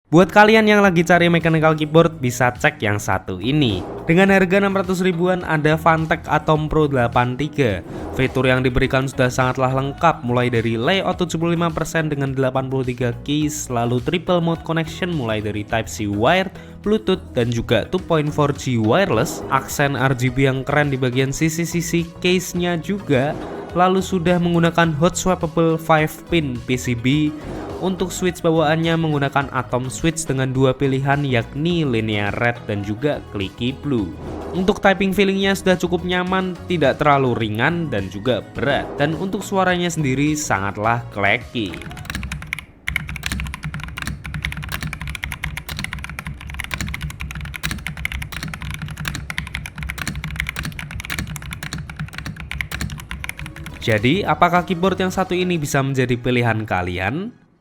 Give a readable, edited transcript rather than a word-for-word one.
Buat kalian yang lagi cari mechanical keyboard, bisa cek yang satu ini. Dengan harga 600 ribuan ada Phanteks Atom Pro 83. Fitur yang diberikan sudah sangatlah lengkap, mulai dari layout 75% dengan 83 keys, lalu triple mode connection mulai dari Type-C wired, Bluetooth, dan juga 2.4G wireless. Aksen RGB yang keren di bagian sisi-sisi case-nya juga. Lalu sudah menggunakan hot swappable 5-pin PCB. Untuk switch bawaannya menggunakan Atom switch dengan dua pilihan, yakni linear red dan juga clicky blue. Untuk typing feelingnya sudah cukup nyaman, tidak terlalu ringan dan juga berat. Dan untuk suaranya sendiri sangatlah clacky. Jadi, apakah keyboard yang satu ini bisa menjadi pilihan kalian?